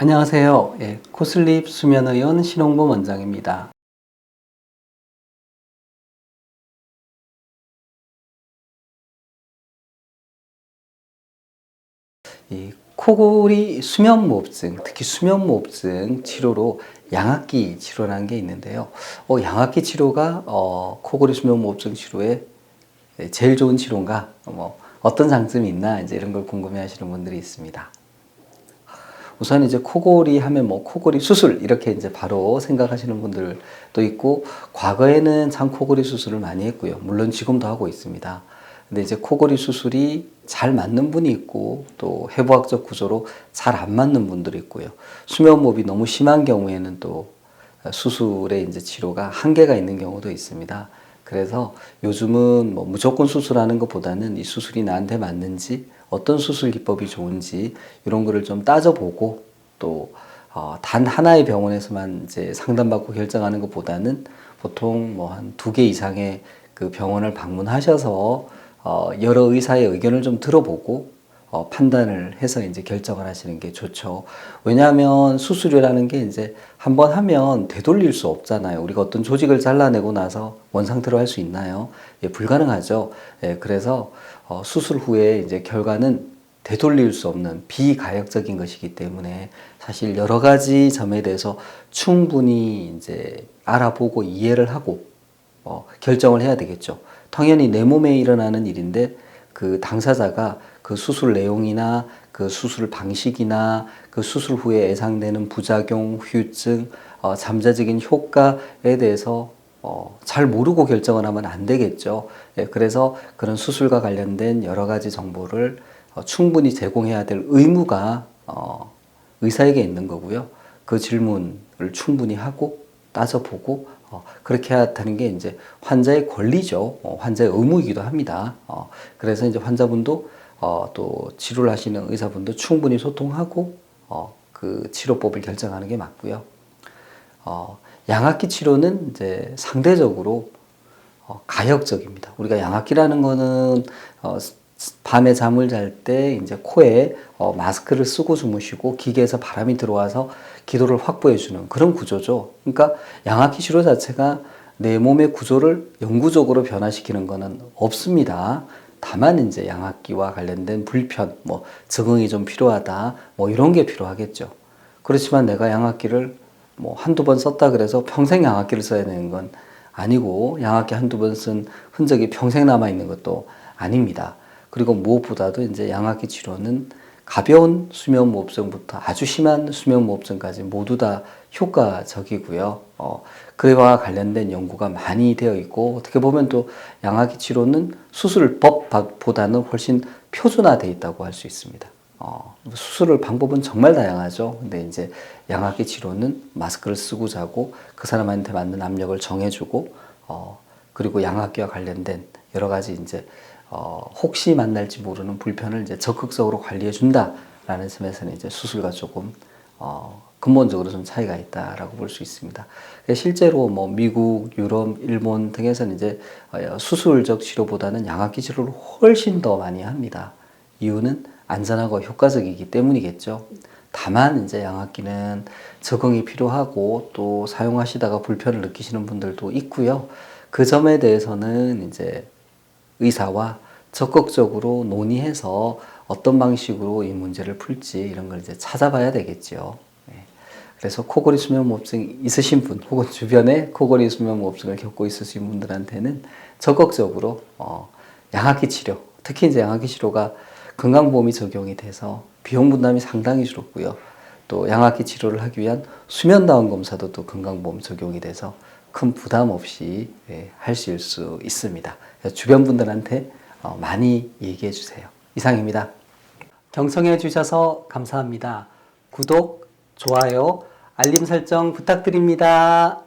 안녕하세요. 코슬립 수면의원 신홍범 원장입니다. 이 코골이 수면무호흡증, 특히 수면무호흡증 치료로 양압기 치료라는 게 있는데요. 양압기 치료가 코골이 수면무호흡증 치료에 제일 좋은 치료인가? 어떤 장점이 있나? 이제 이런 걸 궁금해하시는 분들이 있습니다. 우선 이제 코골이 하면 코골이 수술 이렇게 이제 바로 생각하시는 분들도 있고, 과거에는 참 코골이 수술을 많이 했고요. 물론 지금도 하고 있습니다. 근데 이제 코골이 수술이 잘 맞는 분이 있고, 또 해부학적 구조로 잘 안 맞는 분들이 있고요. 수면무호흡이 너무 심한 경우에는 또 수술의 이제 치료가 한계가 있는 경우도 있습니다. 그래서 요즘은 무조건 수술하는 것보다는 이 수술이 나한테 맞는지, 어떤 수술 기법이 좋은지 이런 거를 좀 따져보고, 또 단 하나의 병원에서만 이제 상담받고 결정하는 것보다는 보통 한 2개 이상의 그 병원을 방문하셔서 여러 의사의 의견을 좀 들어보고 판단을 해서 이제 결정을 하시는 게 좋죠. 왜냐하면 수술이라는 게 이제 한번 하면 되돌릴 수 없잖아요. 우리가 어떤 조직을 잘라내고 나서 원상태로 할 수 있나요? 불가능하죠. 그래서 수술 후에 이제 결과는 되돌릴 수 없는 비가역적인 것이기 때문에 사실 여러 가지 점에 대해서 충분히 이제 알아보고 이해를 하고 결정을 해야 되겠죠. 당연히 내 몸에 일어나는 일인데 그 당사자가 그 수술 내용이나 그 수술 방식이나 그 수술 후에 예상되는 부작용, 후유증, 잠재적인 효과에 대해서 잘 모르고 결정을 하면 안 되겠죠. 그래서 그런 수술과 관련된 여러 가지 정보를 충분히 제공해야 될 의무가 의사에게 있는 거고요. 그 질문을 충분히 하고 따져보고 그렇게 해야 하는 게 이제 환자의 권리죠. 환자의 의무이기도 합니다. 그래서 이제 환자분도 또 치료를 하시는 의사분도 충분히 소통하고 그 치료법을 결정하는 게 맞고요. 양압기 치료는 이제 상대적으로 가역적입니다. 우리가 양압기라는 거는 밤에 잠을 잘 때 이제 코에 마스크를 쓰고 주무시고 기계에서 바람이 들어와서 기도를 확보해 주는 그런 구조죠. 그러니까 양압기 치료 자체가 내 몸의 구조를 영구적으로 변화시키는 것은 없습니다. 다만 이제 양압기와 관련된 불편, 적응이 좀 필요하다, 이런 게 필요하겠죠. 그렇지만 내가 양압기를 한두 번 썼다 그래서 평생 양압기를 써야 되는 건 아니고, 양압기 한두 번 쓴 흔적이 평생 남아 있는 것도 아닙니다. 그리고 무엇보다도 이제 양압기 치료는 가벼운 수면무호흡증부터 아주 심한 수면무호흡증까지 모두 다 효과적이고요. 그와 관련된 연구가 많이 되어 있고, 어떻게 보면 또 양압기 치료는 수술법보다는 훨씬 표준화되어 있다고 할 수 있습니다. 수술 방법은 정말 다양하죠. 근데 이제 양압기 치료는 마스크를 쓰고 자고 그 사람한테 맞는 압력을 정해주고, 그리고 양압기와 관련된 여러 가지 이제 혹시 만날지 모르는 불편을 이제 적극적으로 관리해 준다라는 점에서는 이제 수술과 조금 근본적으로 좀 차이가 있다라고 볼 수 있습니다. 실제로 미국, 유럽, 일본 등에서는 이제 수술적 치료보다는 양압기 치료를 훨씬 더 많이 합니다. 이유는 안전하고 효과적이기 때문이겠죠. 다만 이제 양압기는 적응이 필요하고 또 사용하시다가 불편을 느끼시는 분들도 있고요. 그 점에 대해서는 이제 의사와 적극적으로 논의해서 어떤 방식으로 이 문제를 풀지 이런 걸 이제 찾아봐야 되겠죠. 그래서 코골이 수면무호흡증 있으신 분 혹은 주변에 코골이 수면무호흡증을 겪고 있으신 분들한테는 적극적으로 양압기 치료, 특히 이제 양압기 치료가 건강보험이 적용이 돼서 비용 부담이 상당히 줄었고요. 또 양압기 치료를 하기 위한 수면다운 검사도 또 건강보험 적용이 돼서 큰 부담 없이 하실 수 있습니다. 주변 분들한테 많이 얘기해 주세요. 이상입니다. 경청해 주셔서 감사합니다. 구독, 좋아요, 알림 설정 부탁드립니다.